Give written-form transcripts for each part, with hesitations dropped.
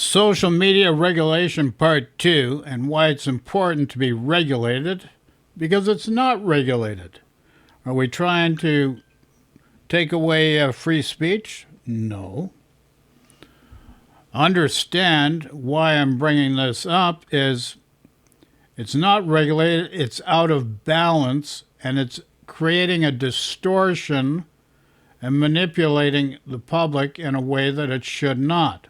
Social Media Regulation Part 2 and why it's important to be regulated because it's not regulated. Are we trying to take away free speech? No. Understand why I'm bringing this up is it's not regulated, it's out of balance, and it's creating a distortion and manipulating the public in a way that it should not.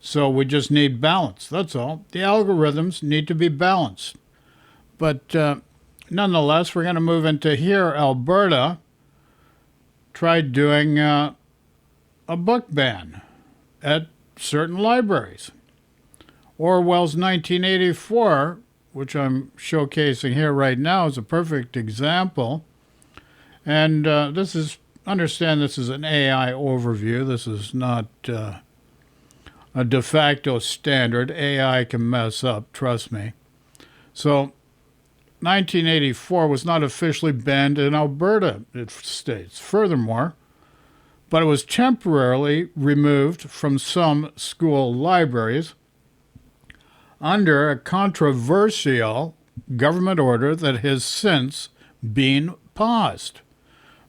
So we just need balance, that's all. The algorithms need to be balanced. But nonetheless, we're going to move into here. Alberta tried doing a book ban at certain libraries. Orwell's 1984, which I'm showcasing here right now, is a perfect example. And understand this is an AI overview. This is not a de facto standard. AI can mess up, trust me. So 1984 was not officially banned in Alberta, it states. Furthermore, but it was temporarily removed from some school libraries under a controversial government order that has since been paused.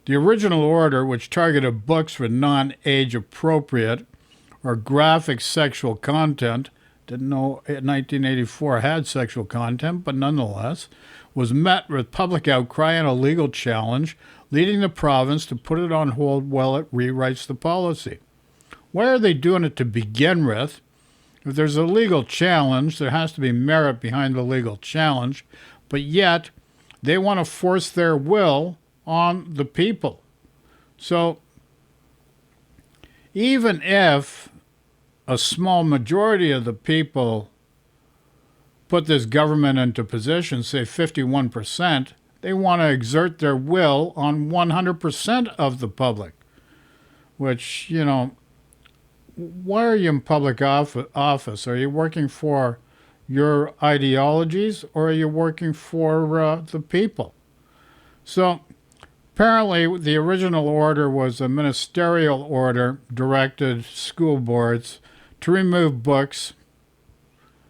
The original order, which targeted books for non-age appropriate or graphic sexual content, didn't know 1984 had sexual content, but nonetheless, was met with public outcry and a legal challenge, leading the province to put it on hold while it rewrites the policy. Why are they doing it to begin with? If there's a legal challenge, there has to be merit behind the legal challenge, but yet they want to force their will on the people. So even if a small majority of the people put this government into position, say 51%, they want to exert their will on 100% of the public, which, why are you in public office? Are you working for your ideologies or are you working for the people? So apparently the original order was a ministerial order directed school boards to remove books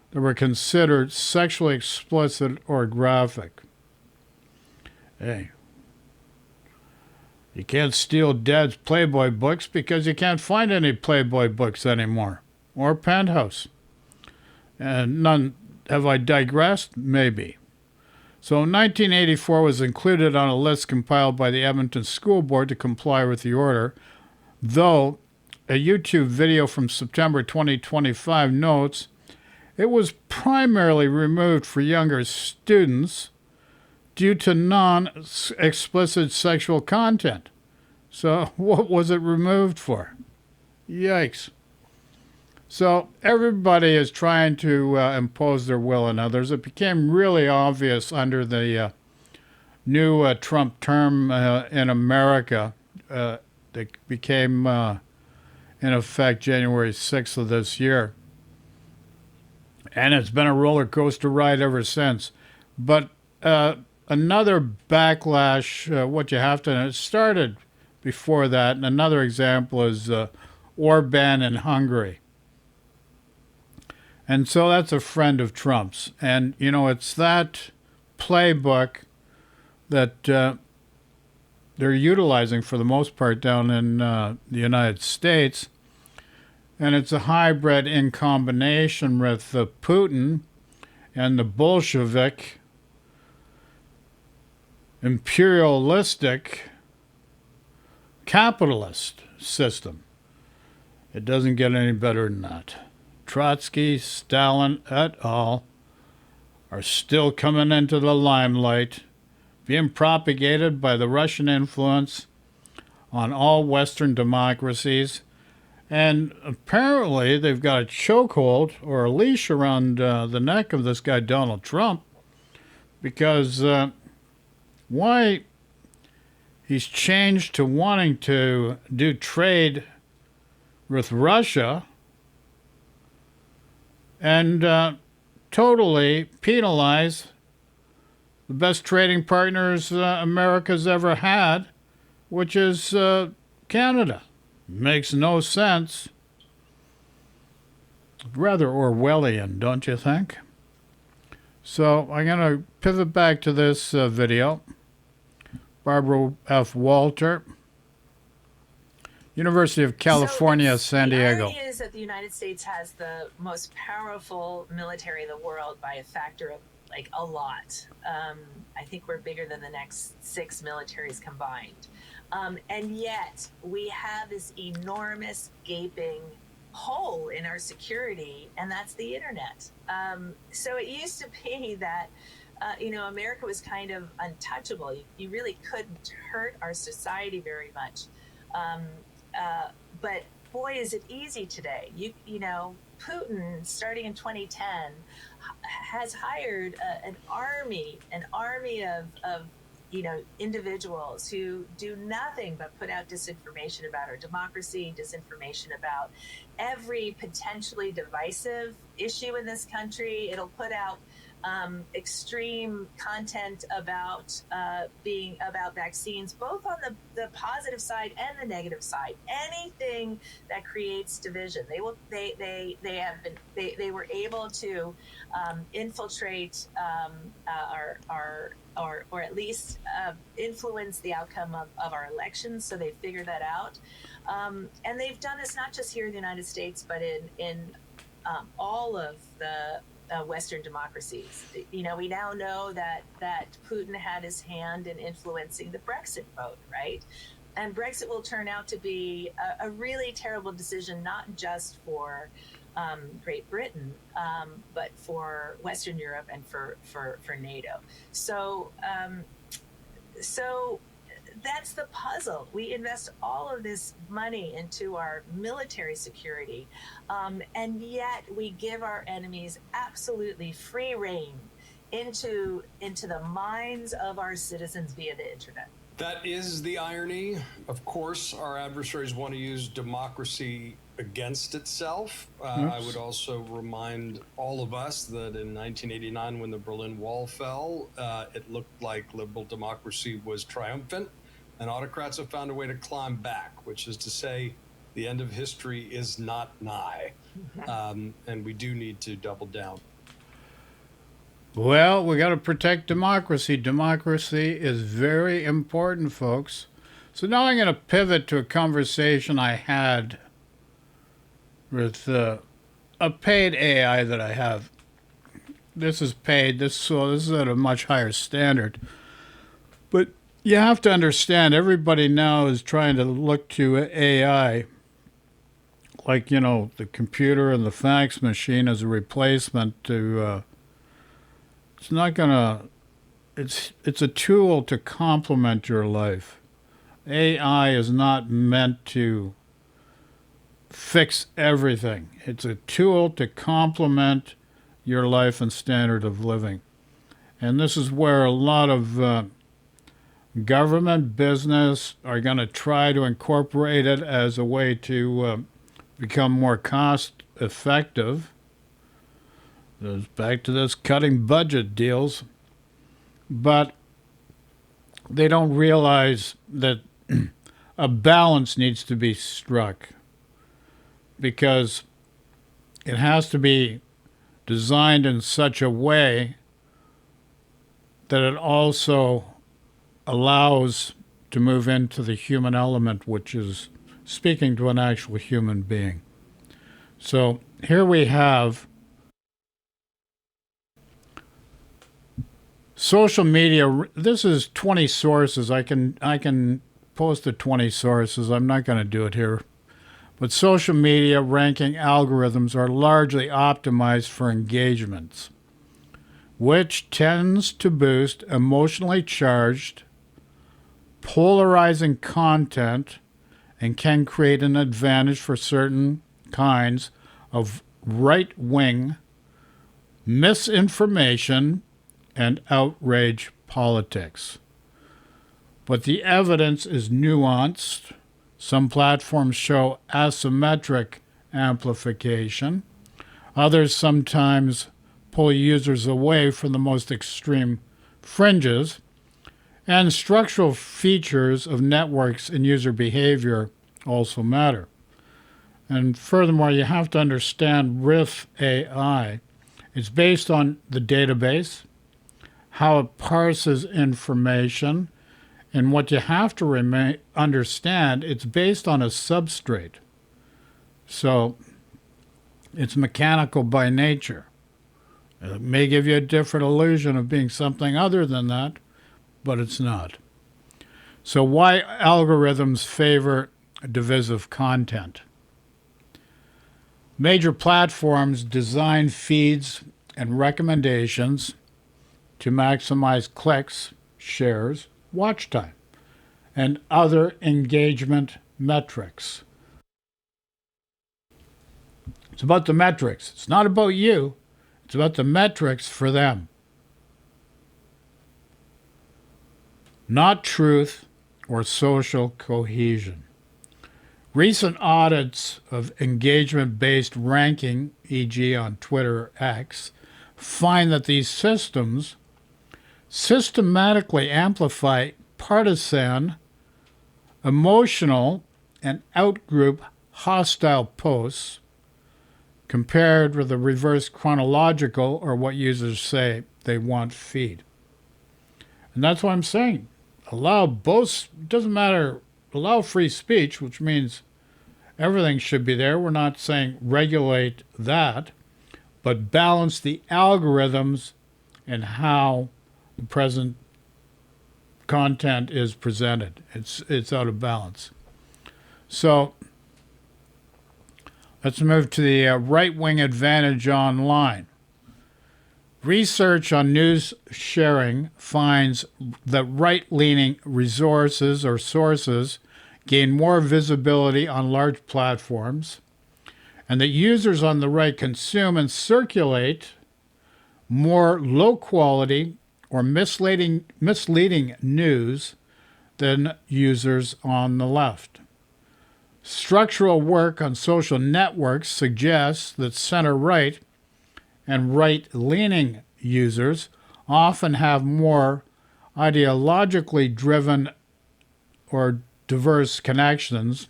that were considered sexually explicit or graphic. Hey, you can't steal Dad's Playboy books because you can't find any Playboy books anymore, or Penthouse. And none, have I digressed? Maybe. So 1984 was included on a list compiled by the Edmonton School Board to comply with the order, though a YouTube video from September 2025 notes it was primarily removed for younger students due to non-explicit sexual content. So what was it removed for? Yikes. So everybody is trying to impose their will on others. It became really obvious under the new Trump term in America that became in effect January 6th of this year. And it's been a roller coaster ride ever since. But another backlash, what you have to, and it started before that, and another example is Orban in Hungary. And so that's a friend of Trump's. And, it's that playbook that they're utilizing for the most part down in the United States. And it's a hybrid in combination with Putin and the Bolshevik imperialistic capitalist system. It doesn't get any better than that. Trotsky, Stalin, et al. Are still coming into the limelight, being propagated by the Russian influence on all Western democracies. And apparently they've got a chokehold or a leash around the neck of this guy, Donald Trump, because why he's changed to wanting to do trade with Russia and totally penalize the best trading partners America's ever had, which is Canada. Makes no sense. Rather Orwellian, don't you think? So I'm going to pivot back to this video. Barbara F. Walter, University of California, San Diego. The irony is that the United States has the most powerful military in the world by a factor of like a lot. I think we're bigger than the next 6 militaries combined. And yet we have this enormous gaping hole in our security, and that's the internet. So it used to be that America was kind of untouchable. You really couldn't hurt our society very much. But boy, is it easy today. Putin, starting in 2010, has hired an army of individuals who do nothing but put out disinformation about our democracy, disinformation about every potentially divisive issue in this country. It'll put out extreme content about vaccines, both on the positive side and the negative side. Anything that creates division, they were able to infiltrate or at least influence the outcome of our elections. So they figured that out, and they've done this not just here in the United States, but in all of the Western democracies. We now know that Putin had his hand in influencing the Brexit vote, right? And Brexit will turn out to be a really terrible decision, not just for Great Britain, but for Western Europe and for NATO. So that's the puzzle. We invest all of this money into our military security, and yet we give our enemies absolutely free rein into the minds of our citizens via the internet. That is the irony. Of course, our adversaries want to use democracy against itself. I would also remind all of us that in 1989, when the Berlin Wall fell, it looked like liberal democracy was triumphant, and autocrats have found a way to climb back, which is to say the end of history is not nigh. And we do need to double down. Well, we got to protect democracy. Democracy is very important, folks. So now I'm going to pivot to a conversation I had with a paid AI that I have. This is paid, so this is at a much higher standard. But you have to understand, everybody now is trying to look to AI, like, the computer and the fax machine as a replacement to, it's not going to, it's a tool to complement your life. AI is not meant to fix everything. It's a tool to complement your life and standard of living. And this is where a lot of government, business are going to try to incorporate it as a way to become more cost effective. Goes back to this cutting budget deals. But they don't realize that a balance needs to be struck, because it has to be designed in such a way that it also allows to move into the human element, which is speaking to an actual human being. So here we have social media. This is 20 sources. I can post the 20 sources. I'm not going to do it here. But social media ranking algorithms are largely optimized for engagements, which tends to boost emotionally charged, polarizing content and can create an advantage for certain kinds of right-wing misinformation and outrage politics. But the evidence is nuanced. Some platforms show asymmetric amplification. Others sometimes pull users away from the most extreme fringes. And structural features of networks and user behavior also matter. And furthermore, you have to understand with AI, it's based on the database, how it parses information, and what you have to understand, it's based on a substrate. So it's mechanical by nature. It may give you a different illusion of being something other than that, but it's not. So why algorithms favor divisive content? Major platforms design feeds and recommendations to maximize clicks, shares, watch time, and other engagement metrics. It's about the metrics. It's not about you. It's about the metrics for them. Not truth or social cohesion. Recent audits of engagement-based ranking, e.g. on Twitter or X, find that these systems systematically amplify partisan, emotional, and outgroup hostile posts compared with the reverse chronological, or what users say they want, feed. And that's what I'm saying. Allow both, doesn't matter, allow free speech, which means everything should be there. We're not saying regulate that, but balance the algorithms and how the present content is presented. It's out of balance. So let's move to the right-wing advantage online. Research on news sharing finds that right-leaning resources or sources gain more visibility on large platforms, and that users on the right consume and circulate more low-quality or misleading news than users on the left. Structural work on social networks suggests that center-right and right-leaning users often have more ideologically driven or diverse connections,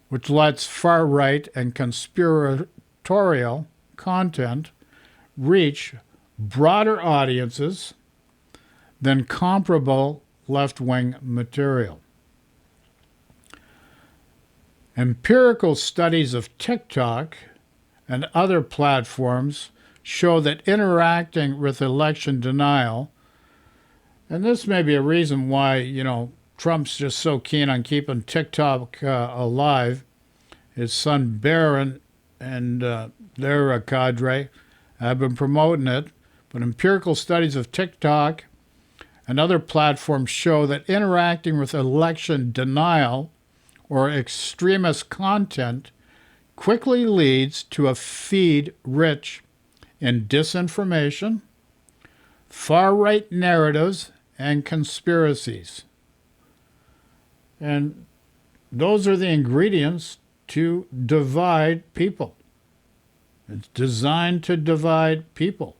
which lets far-right and conspiratorial content reach broader audiences than comparable left-wing material. Empirical studies of TikTok and other platforms show that interacting with election denial, and this may be a reason why, Trump's just so keen on keeping TikTok alive. His son Barron and their cadre have been promoting it, but empirical studies of TikTok and other platforms show that interacting with election denial or extremist content quickly leads to a feed rich in disinformation, far-right narratives, and conspiracies. And those are the ingredients to divide people. It's designed to divide people,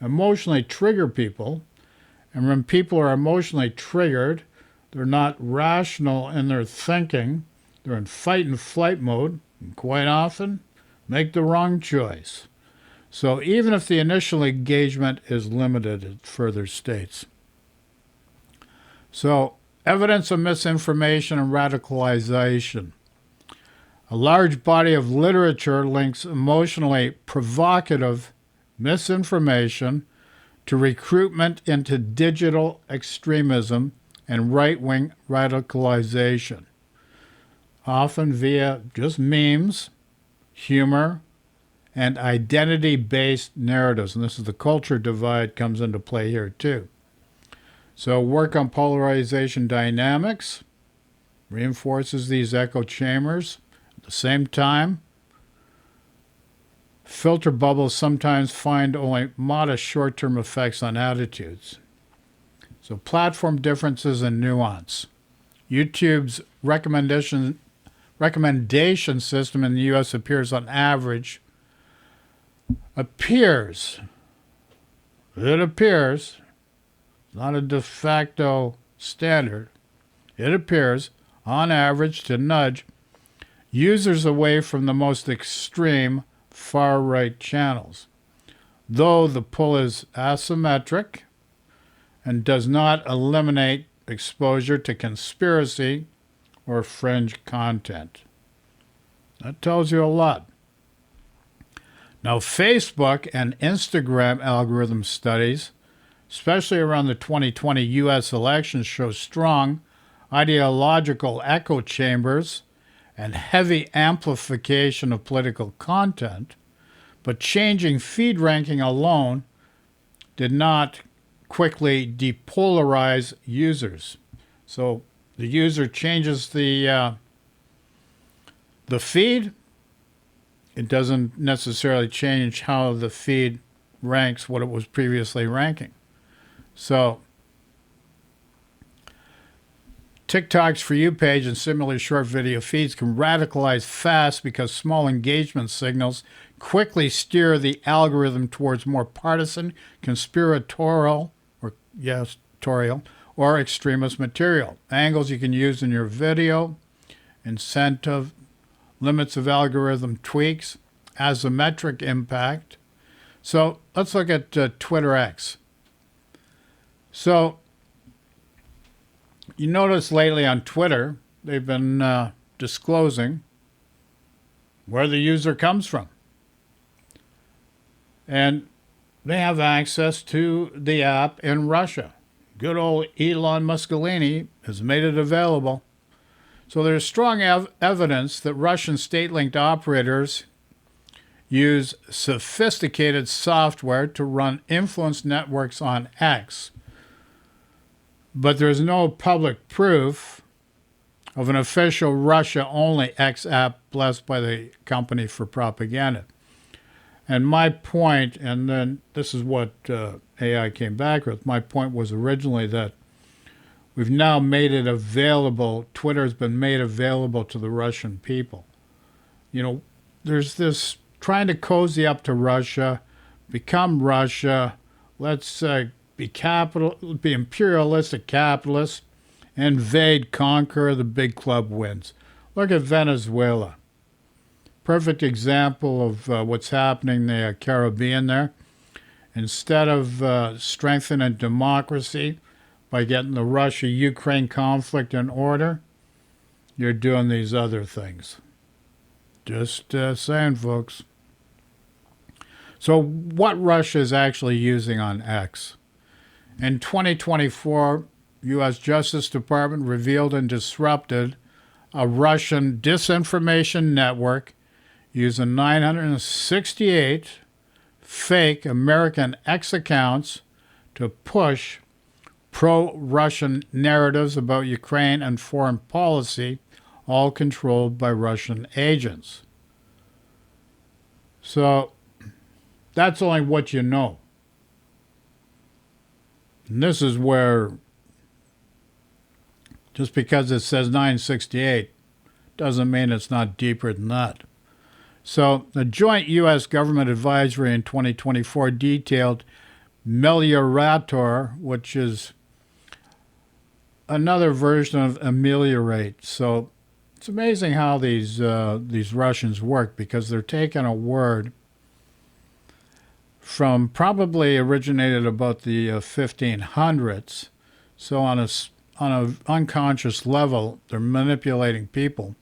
emotionally trigger people. And when people are emotionally triggered, they're not rational in their thinking. They're in fight and flight mode, and quite often make the wrong choice. So even if the initial engagement is limited, it further states. So, evidence of misinformation and radicalization. A large body of literature links emotionally provocative misinformation to recruitment into digital extremism and right-wing radicalization, often via just memes, humor, and identity-based narratives. And this is the culture divide comes into play here too. So work on polarization dynamics reinforces these echo chambers. At the same time, filter bubbles sometimes find only modest short-term effects on attitudes. So platform differences and nuance. YouTube's recommendation system in the U.S. appears, not a de facto standard, it appears on average to nudge users away from the most extreme far-right channels, though the pull is asymmetric and does not eliminate exposure to conspiracy or fringe content. That tells you a lot. Now, Facebook and Instagram algorithm studies, especially around the 2020 U.S. elections, show strong ideological echo chambers and heavy amplification of political content, but changing feed ranking alone did not quickly depolarize users. So the user changes the feed. It doesn't necessarily change how the feed ranks what it was previously ranking. So TikTok's For You page and similar short video feeds can radicalize fast because small engagement signals quickly steer the algorithm towards more partisan, conspiratorial, or extremist material. Angles you can use in your video, incentive, limits of algorithm tweaks, asymmetric impact. So let's look at Twitter X. So you notice lately on Twitter, they've been disclosing where the user comes from. And they have access to the app in Russia. Good old Elon Mussolini has made it available. So there's strong evidence that Russian state-linked operators use sophisticated software to run influence networks on X. But there's no public proof of an official Russia-only X app blessed by the company for propaganda. And my point, and then this is what AI came back with, my point was originally that we've now made it available, Twitter has been made available to the Russian people. You know, there's this trying to cozy up to Russia, become Russia, let's be imperialistic capitalists, invade, conquer, the big club wins. Look at Venezuela. Perfect example of what's happening in the Caribbean there. Instead of strengthening democracy by getting the Russia-Ukraine conflict in order, you're doing these other things. Just saying, folks. So what Russia is actually using on X? In 2024, U.S. Justice Department revealed and disrupted a Russian disinformation network using 968 fake American X accounts to push pro-Russian narratives about Ukraine and foreign policy, all controlled by Russian agents. So that's only what you know. And this is where, just because it says 968 doesn't mean it's not deeper than that. So the joint U.S. government advisory in 2024 detailed Meliorator, which is another version of ameliorate. So it's amazing how these Russians work, because they're taking a word from probably originated about the 1500s. So on an unconscious level, they're manipulating people.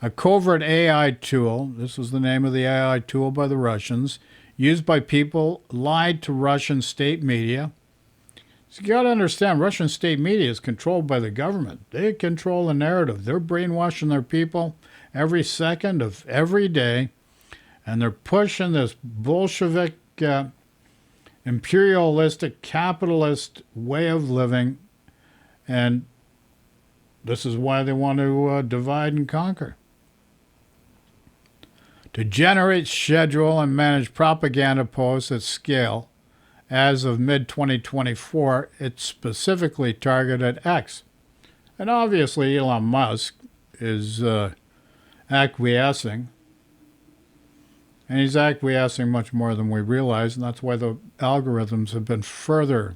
A covert AI tool, this was the name of the AI tool by the Russians, used by people lied to Russian state media. So you got to understand, Russian state media is controlled by the government. They control the narrative. They're brainwashing their people every second of every day, and they're pushing this Bolshevik, imperialistic, capitalist way of living, and this is why they want to divide and conquer. To generate, schedule, and manage propaganda posts at scale, as of mid-2024, it specifically targeted X. And obviously Elon Musk is acquiescing. And he's acquiescing much more than we realize, and that's why the algorithms have been further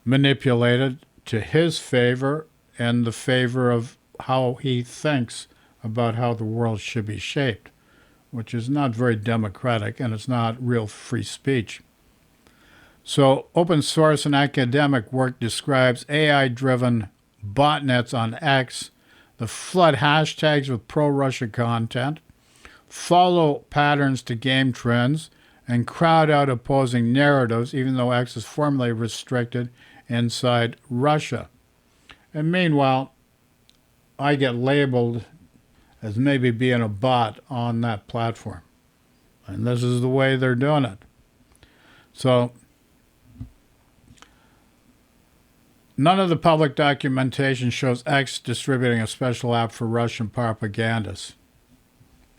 manipulated to his favor and the favor of how he thinks about how the world should be shaped, which is not very democratic and it's not real free speech. So open source and academic work describes AI-driven botnets on X that flood hashtags with pro-Russia content, follow patterns to game trends, and crowd out opposing narratives, even though X is formally restricted inside Russia. And meanwhile, I get labeled as maybe being a bot on that platform. And this is the way they're doing it. So none of the public documentation shows X distributing a special app for Russian propagandists.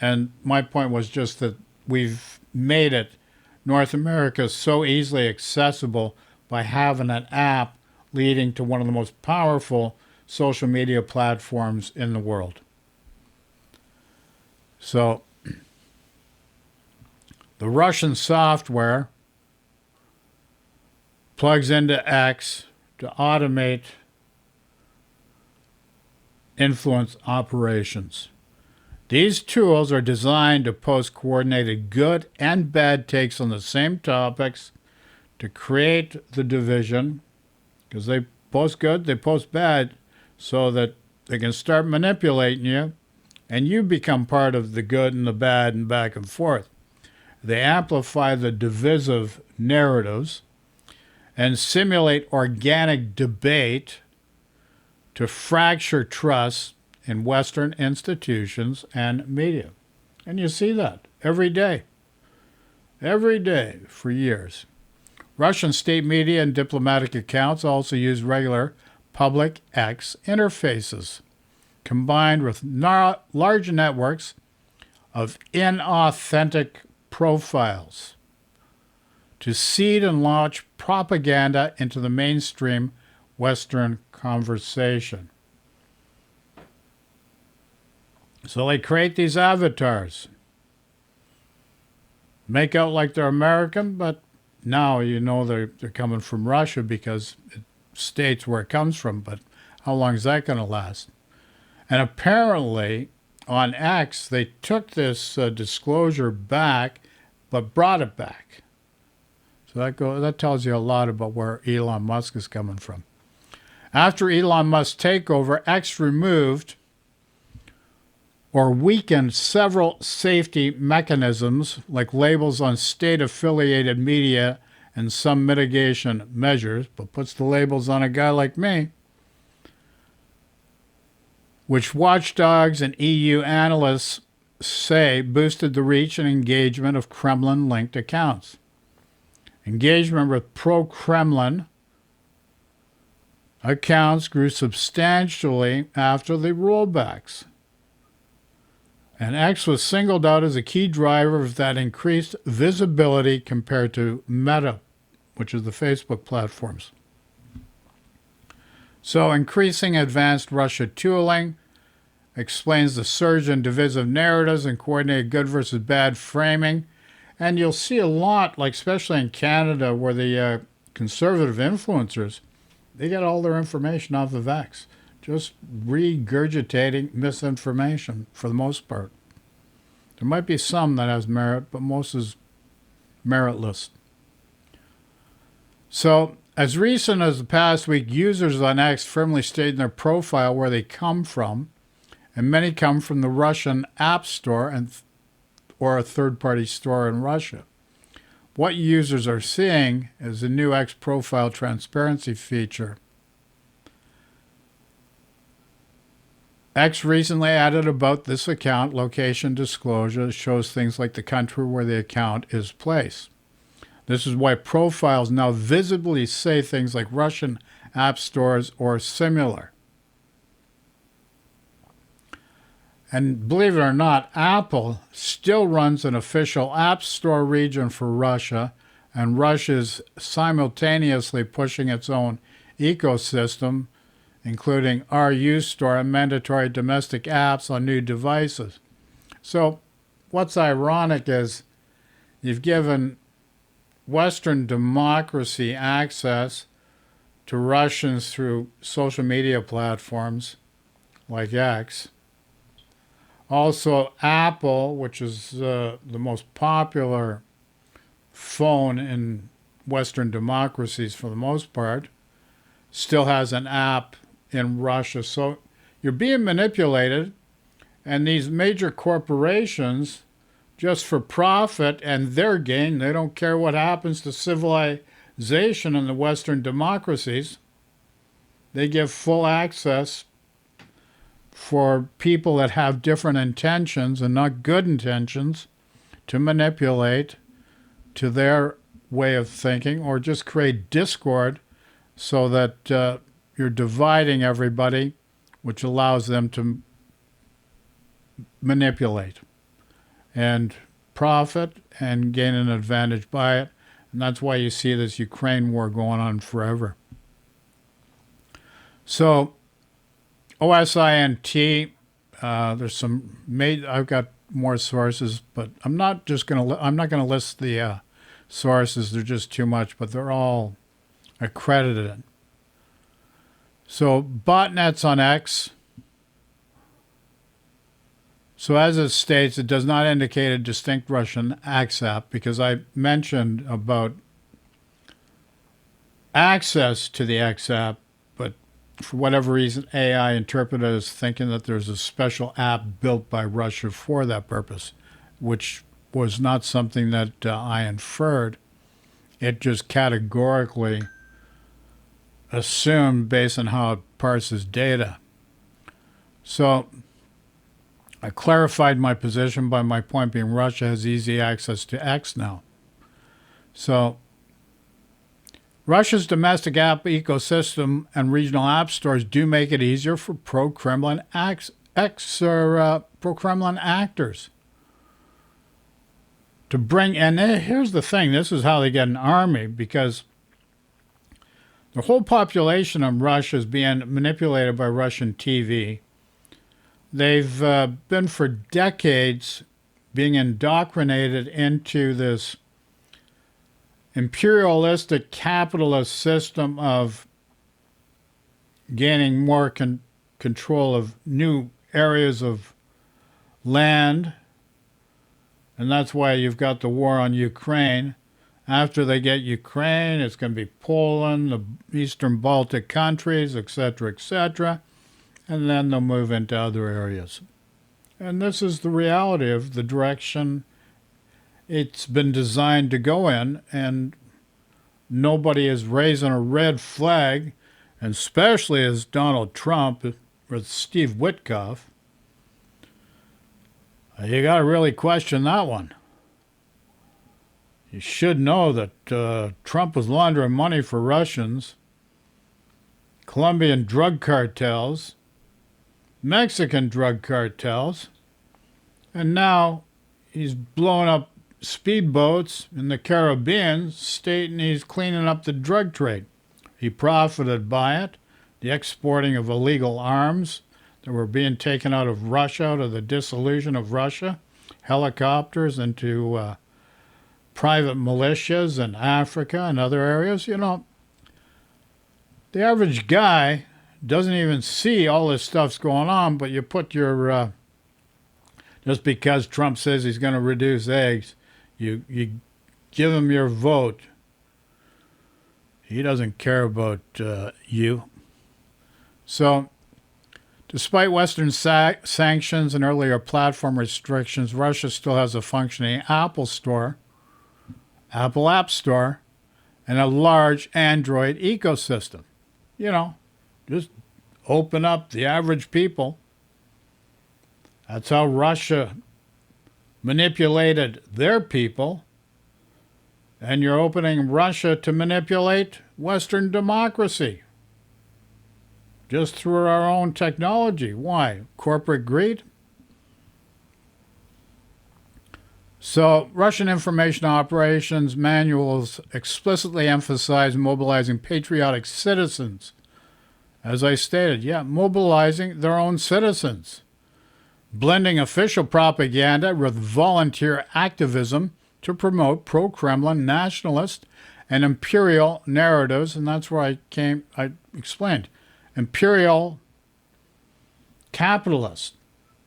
And my point was just that we've made it, North America, so easily accessible by having an app leading to one of the most powerful social media platforms in the world. So the Russian software plugs into X to automate influence operations. These tools are designed to post coordinated good and bad takes on the same topics to create the division, because they post good, they post bad, so that they can start manipulating you and you become part of the good and the bad and back and forth. They amplify the divisive narratives and simulate organic debate to fracture trust in Western institutions and media. And you see that every day for years. Russian state media and diplomatic accounts also use regular public X interfaces, combined with large networks of inauthentic profiles to seed and launch propaganda into the mainstream Western conversation. So they create these avatars, make out like they're American, but now you know they're coming from Russia because it states where it comes from, but how long is that going to last? And apparently on X, they took this disclosure back, but brought it back. So that tells you a lot about where Elon Musk is coming from. After Elon Musk's takeover, X removed or weakened several safety mechanisms like labels on state-affiliated media and some mitigation measures, but puts the labels on a guy like me, which watchdogs and EU analysts say boosted the reach and engagement of Kremlin-linked accounts. Engagement with pro-Kremlin accounts grew substantially after the rollbacks. And X was singled out as a key driver of that increased visibility compared to Meta, which is the Facebook platforms. So increasing advanced Russia tooling explains the surge in divisive narratives and coordinated good versus bad framing. And you'll see a lot, like especially in Canada, where the conservative influencers, they get all their information off of X, just regurgitating misinformation for the most part. There might be some that has merit, but most is meritless. So, as recent as the past week, users on X firmly state in their profile where they come from, and many come from the Russian App Store or a third-party store in Russia. What users are seeing is a new X profile transparency feature. X recently added about this account location disclosure that shows things like the country where the account is placed. This is why profiles now visibly say things like Russian app stores or similar. And believe it or not, Apple still runs an official app store region for Russia, and Russia is simultaneously pushing its own ecosystem, including RU Store and mandatory domestic apps on new devices. So what's ironic is you've given Western democracy access to Russians through social media platforms like X, Also, Apple, which is the most popular phone in Western democracies for the most part, still has an app in Russia. So you're being manipulated, and these major corporations, just for profit and their gain, they don't care what happens to civilization in the Western democracies. They give full access for people that have different intentions and not good intentions to manipulate to their way of thinking, or just create discord so that you're dividing everybody, which allows them to manipulate and profit and gain an advantage by it. And that's why you see this Ukraine war going on forever. So OSINT, there's some I've got more sources, but I'm not gonna list the sources. They're just too much, but they're all accredited. So botnets on X. So as it states, it does not indicate a distinct Russian AXAP, because I mentioned about access to the XApp, but for whatever reason, AI interpreted as thinking that there's a special app built by Russia for that purpose, which was not something that I inferred. It just categorically assumed based on how it parses data. So I clarified my position by my point being Russia has easy access to X now. So Russia's domestic app ecosystem and regional app stores do make it easier for pro-Kremlin pro-Kremlin actors to bring. And here's the thing: this is how they get an army, because the whole population of Russia is being manipulated by Russian TV. They've been for decades being indoctrinated into this imperialistic capitalist system of gaining more control of new areas of land. And that's why you've got the war on Ukraine. After they get Ukraine, it's going to be Poland, the Eastern Baltic countries, etc., etc., and then they'll move into other areas. And this is the reality of the direction it's been designed to go in, and nobody is raising a red flag, and especially as Donald Trump with Steve Witkoff. You got to really question that one. You should know that Trump was laundering money for Russians, Colombian drug cartels, Mexican drug cartels, and now he's blowing up speedboats in the Caribbean, stating he's cleaning up the drug trade. He profited by it, the exporting of illegal arms that were being taken out of Russia, out of the dissolution of Russia, helicopters into private militias in Africa and other areas. You know, the average guy doesn't even see all this stuff's going on, but you put your, just because Trump says he's going to reduce eggs, you give him your vote. He doesn't care about you. So, despite Western sanctions and earlier platform restrictions, Russia still has a functioning Apple Store, Apple App Store, and a large Android ecosystem. You know, just open up the average people. That's how Russia manipulated their people. And you're opening Russia to manipulate Western democracy just through our own technology. Why? Corporate greed? So, Russian information operations manuals explicitly emphasize mobilizing patriotic citizens. As I stated, mobilizing their own citizens, blending official propaganda with volunteer activism to promote pro-Kremlin nationalist and imperial narratives. And that's where I explained. Imperial capitalist.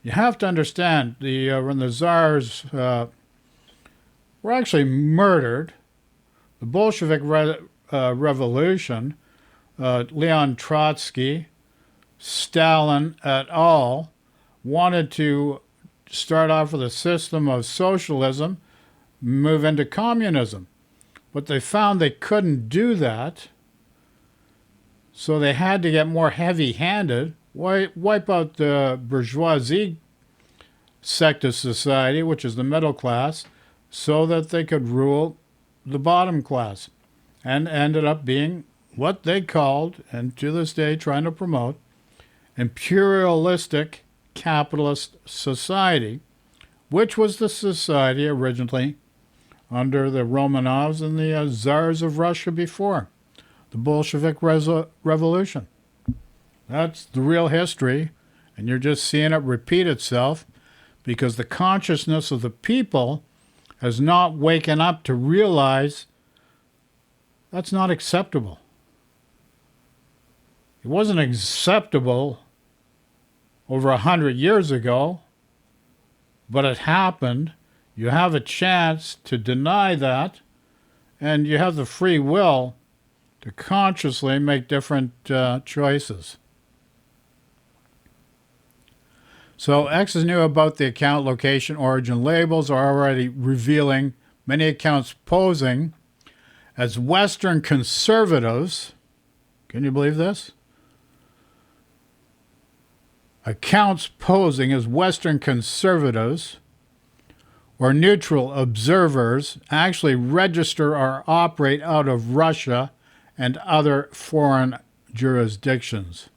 You have to understand when the czars were actually murdered, the Bolshevik Revolution, Leon Trotsky, Stalin et al. Wanted to start off with a system of socialism, move into communism. But they found they couldn't do that, so they had to get more heavy-handed, wipe out the bourgeoisie sect of society, which is the middle class, so that they could rule the bottom class, and ended up being what they called, and to this day trying to promote, imperialistic capitalist society, which was the society originally under the Romanovs and the Tsars of Russia before the Bolshevik Revolution. That's the real history, and you're just seeing it repeat itself because the consciousness of the people has not waken up to realize that's not acceptable. It wasn't acceptable over 100 years ago, but it happened. You have a chance to deny that, and you have the free will to consciously make different choices. So X knew about the account location, origin labels are already revealing many accounts posing as Western conservatives. Can you believe this? Accounts posing as Western conservatives or neutral observers actually register or operate out of Russia and other foreign jurisdictions.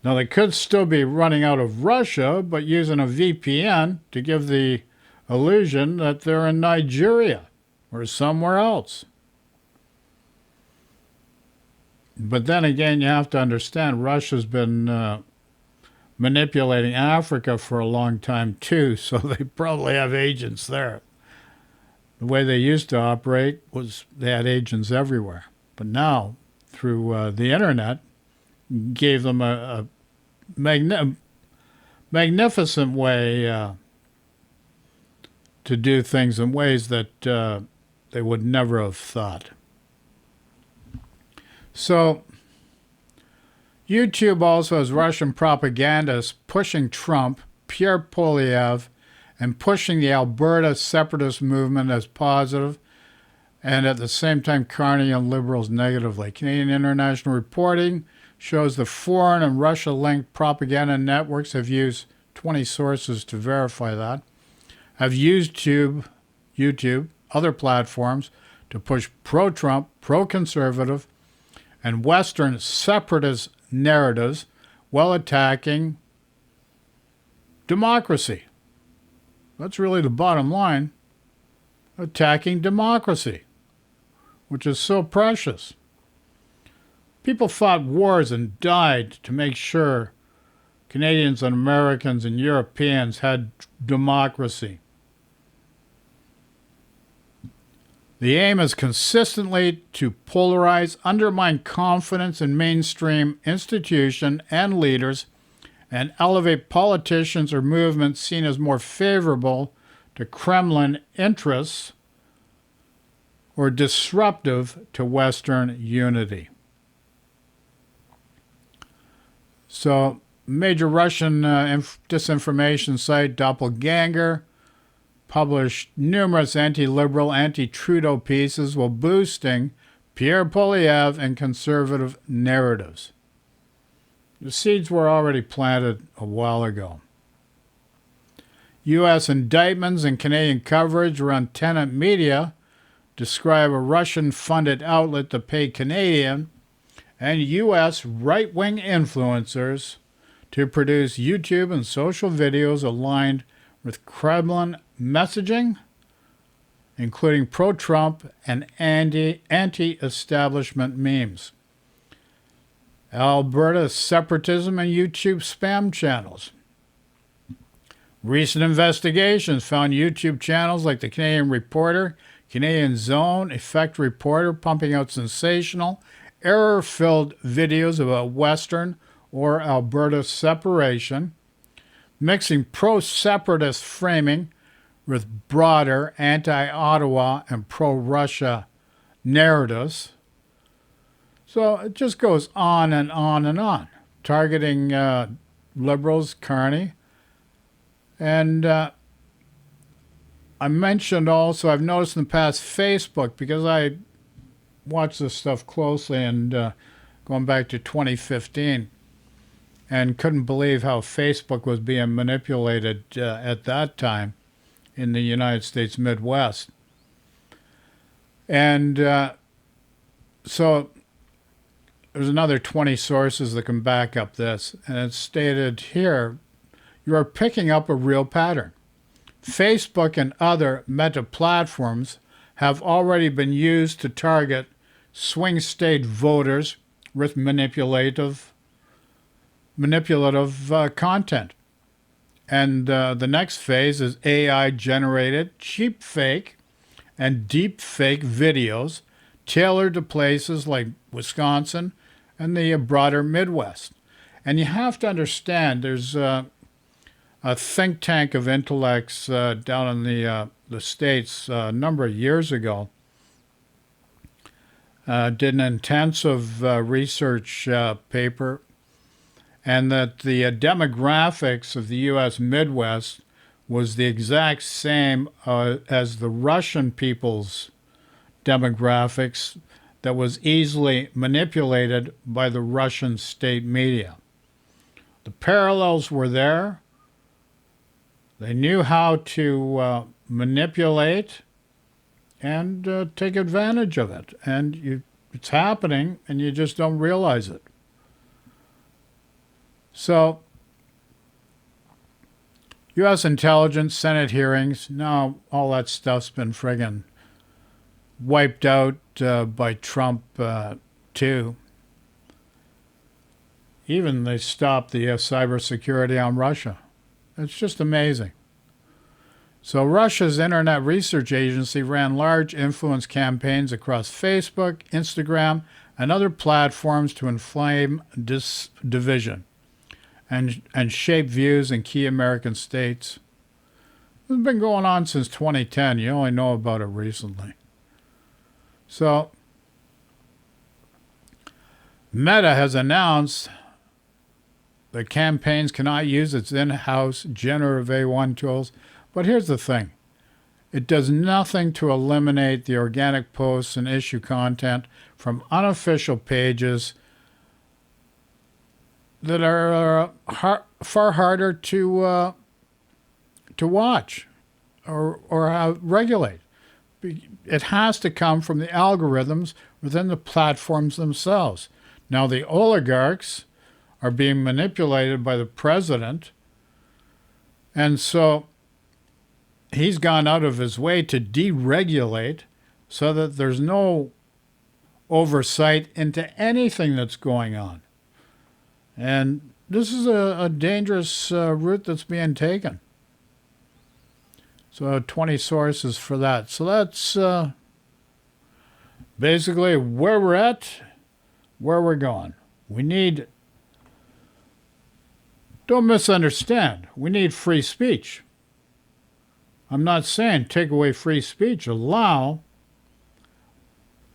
Now, they could still be running out of Russia, but using a VPN to give the illusion that they're in Nigeria or somewhere else. But then again, you have to understand Russia's been manipulating Africa for a long time too, so they probably have agents there. The way they used to operate was they had agents everywhere. But now, through the internet, gave them a magnificent way to do things in ways that they would never have thought. So, YouTube also has Russian propagandists pushing Trump, Pierre Poilievre, and pushing the Alberta separatist movement as positive, and at the same time Carney liberals negatively. Canadian International Reporting shows the foreign and Russia-linked propaganda networks have used 20 sources to verify that, have used YouTube, other platforms to push pro-Trump, pro-conservative, and Western separatist narratives while attacking democracy. That's really the bottom line. Attacking democracy, which is so precious. People fought wars and died to make sure Canadians and Americans and Europeans had democracy. The aim is consistently to polarize, undermine confidence in mainstream institutions and leaders, and elevate politicians or movements seen as more favorable to Kremlin interests or disruptive to Western unity. So, major Russian disinformation site Doppelganger published numerous anti-liberal, anti-Trudeau pieces while boosting Pierre Poilievre and conservative narratives. The seeds were already planted a while ago. U.S. indictments and Canadian coverage around Tenant Media describe a Russian-funded outlet to pay Canadian and U.S. right-wing influencers to produce YouTube and social videos aligned with Kremlin messaging, including pro-Trump and anti-establishment memes. Alberta separatism and YouTube spam channels. Recent investigations found YouTube channels like the Canadian Reporter, Canadian Zone, Effect Reporter pumping out sensational, error-filled videos about Western or Alberta separation, mixing pro-separatist framing with broader anti-Ottawa and pro-Russia narratives. So it just goes on and on and on, targeting Liberals, Carney. And I mentioned also, I've noticed in the past Facebook, because I watch this stuff closely and going back to 2015, and couldn't believe how Facebook was being manipulated at that time in the United States Midwest. And so there's another 20 sources that can back up this, and it's stated here, you are picking up a real pattern. Facebook and other meta platforms have already been used to target swing state voters with manipulative content. And the next phase is AI-generated cheap fake and deep fake videos tailored to places like Wisconsin and the broader Midwest. And you have to understand there's a think tank of intellects down in the States a number of years ago did an intensive research paper, and that the demographics of the U.S. Midwest was the exact same as the Russian people's demographics that was easily manipulated by the Russian state media. The parallels were there. They knew how to manipulate and take advantage of it. And it's happening, and you just don't realize it. So, U.S. intelligence, Senate hearings, now all that stuff's been friggin' wiped out by Trump, too. Even they stopped the cybersecurity on Russia. It's just amazing. So Russia's Internet Research Agency ran large influence campaigns across Facebook, Instagram, and other platforms to inflame division and shape views in key American states. It's been going on since 2010. You only know about it recently. So Meta has announced that campaigns cannot use its in-house generative AI tools. But here's the thing. It does nothing to eliminate the organic posts and issue content from unofficial pages that are far harder to watch or regulate. It has to come from the algorithms within the platforms themselves. Now, the oligarchs are being manipulated by the president, and so he's gone out of his way to deregulate so that there's no oversight into anything that's going on. And this is a dangerous route that's being taken. So 20 sources for that. So that's basically where we're at, where we're going. Don't misunderstand, we need free speech. I'm not saying take away free speech. Allow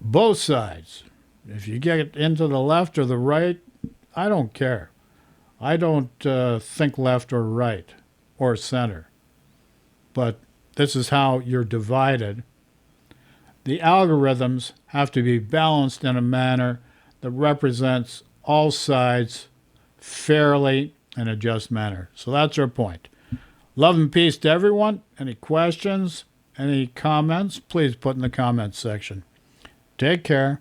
both sides. If you get into the left or the right, I don't care. I don't think left or right or center. But this is how you're divided. The algorithms have to be balanced in a manner that represents all sides fairly in a just manner. So that's our point. Love and peace to everyone. Any questions, any comments, please put in the comments section. Take care.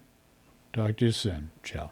Talk to you soon. Ciao.